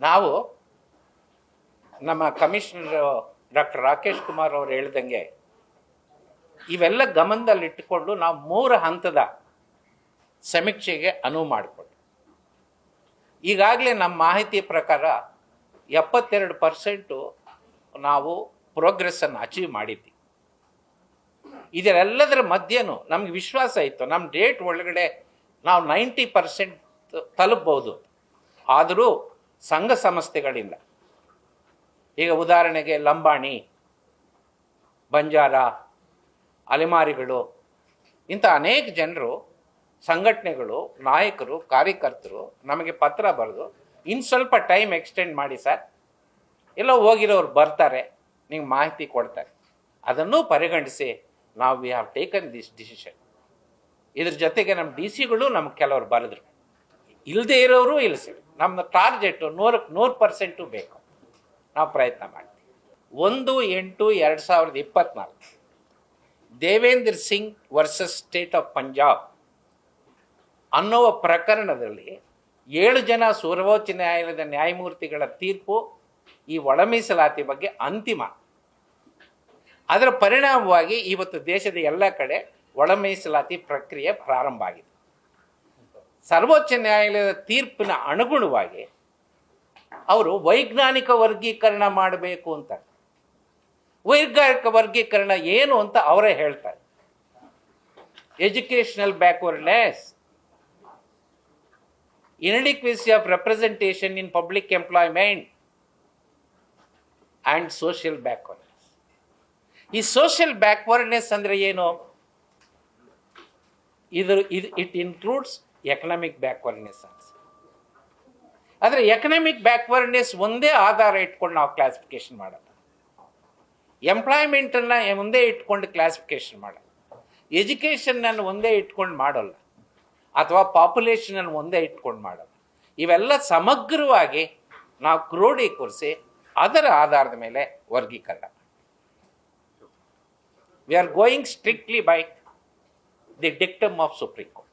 ನಾವು ನಮ್ಮ commissioner doctor Rakesh Kumar ಅವರು ಹೇಳ್ದಂಗೆ ಇವೆಲ್ಲ ಗಮನದಲ್ಲಿಟ್ಟುಕೊಂಡು ನಾವು 3 ಹಂತದ ಸಮೀಕ್ಷೆಗೆ ಅನುವು ಮಾಡಿಕೊಟ್ಟು ಈಗಾಗಲೇ ನಮ್ಮ ಮಾಹಿತಿ ಪ್ರಕಾರ 72% ನಾವು ಪ್ರೋಗ್ರೆಸ್ಸನ್ನು ಅಚೀವ್ ಮಾಡಿದ್ವಿ. ಇದರೆಲ್ಲದರ ಮಧ್ಯೆನೂ ನಮ್ಗೆ ವಿಶ್ವಾಸ ಇತ್ತು ನಮ್ಮ ಡೇಟ್ ಒಳಗಡೆ ನಾವು 90% ತಲುಪಬಹುದು. ಆದರೂ ಸಂಘ ಸಂಸ್ಥೆಗಳಿಂದ, ಈಗ ಉದಾಹರಣೆಗೆ ಲಂಬಾಣಿ, ಬಂಜಾರ, ಅಲೆಮಾರಿಗಳು, ಇಂಥ ಅನೇಕ ಜನರು, ಸಂಘಟನೆಗಳು, ನಾಯಕರು, ಕಾರ್ಯಕರ್ತರು ನಮಗೆ ಪತ್ರ ಬರೆದು ಇನ್ನು ಸ್ವಲ್ಪ ಟೈಮ್ ಎಕ್ಸ್ಟೆಂಡ್ ಮಾಡಿ ಸರ್, ಎಲ್ಲೋ ಹೋಗಿರೋರು ಬರ್ತಾರೆ, ನಿಮ್ಗೆ ಮಾಹಿತಿ ಕೊಡ್ತಾರೆ. ಅದನ್ನು ಪರಿಗಣಿಸಿ ನಾವು we have taken this decision. ಇದ್ರ ಜೊತೆಗೆ ನಮ್ಮ ಡಿ ಸಿಗಳು ನಮ್ಗೆ ಕೆಲವರು ಬರೆದ್ರು, ಇಲ್ಲದೆ ಇರೋರು ಇಲ್ಲ ಸರ್, ನಮ್ಮ ಟಾರ್ಗೆಟು 100% ಬೇಕು, ನಾವು ಪ್ರಯತ್ನ ಮಾಡ್ತೀವಿ. 1/8/2024 Devendra Singh versus state of Punjab ಅನ್ನುವ ಪ್ರಕರಣದಲ್ಲಿ 7 ಜನ ಸರ್ವೋಚ್ಚ ನ್ಯಾಯಾಲಯದ ನ್ಯಾಯಮೂರ್ತಿಗಳ ತೀರ್ಪು ಈ ಒಳ ಮೀಸಲಾತಿ ಬಗ್ಗೆ ಅಂತಿಮ. ಅದರ ಪರಿಣಾಮವಾಗಿ ಇವತ್ತು ದೇಶದ ಎಲ್ಲ ಕಡೆ ಒಳ ಮೀಸಲಾತಿ ಪ್ರಕ್ರಿಯೆ ಪ್ರಾರಂಭ ಆಗಿದೆ. ಸರ್ವೋಚ್ಚ ನ್ಯಾಯಾಲಯದ ತೀರ್ಪಿನ ಅನುಗುಣವಾಗಿ ಅವರು ವೈಜ್ಞಾನಿಕ ವರ್ಗೀಕರಣ ಮಾಡಬೇಕು ಅಂತ. ವೈಜ್ಞಾನಿಕ ವರ್ಗೀಕರಣ ಏನು ಅಂತ ಅವರೇ ಹೇಳ್ತಾರೆ. Educational backwardness, inadequacy of representation in public employment and social backwardness. ಈ ಸೋಷಿಯಲ್ ಬ್ಯಾಕ್ವರ್ಡ್ನೆಸ್ ಅಂದರೆ ಏನು? ಇಟ್ ಇನ್ಕ್ಲೂಡ್ಸ್ ಎಕನಾಮಿಕ್ ಬ್ಯಾಕ್ವರ್ಡ್ನೆಸ್ ಅಂತ. ಆದರೆ ಎಕನಾಮಿಕ್ ಬ್ಯಾಕ್ವರ್ಡ್ನೆಸ್ ಒಂದೇ ಆಧಾರ ಇಟ್ಕೊಂಡು ನಾವು ಕ್ಲಾಸಿಫಿಕೇಶನ್ ಮಾಡಲ್ಲ. ಎಂಪ್ಲಾಯ್ಮೆಂಟನ್ನು ಒಂದೇ ಇಟ್ಕೊಂಡು ಕ್ಲಾಸಿಫಿಕೇಶನ್ ಮಾಡಲ್ಲ. ಎಜುಕೇಷನನ್ನು ಒಂದೇ ಇಟ್ಕೊಂಡು ಮಾಡೋಲ್ಲ, ಅಥವಾ ಪಾಪ್ಯುಲೇಷನನ್ನು ಒಂದೇ ಇಟ್ಕೊಂಡು ಮಾಡಲ್ಲ. ಇವೆಲ್ಲ ಸಮಗ್ರವಾಗಿ ನಾವು ಕ್ರೋಢೀಕರಿಸಿ ಅದರ ಆಧಾರದ ಮೇಲೆ ವರ್ಗೀಕರಣ. We are going strictly by the dictum of supreme court.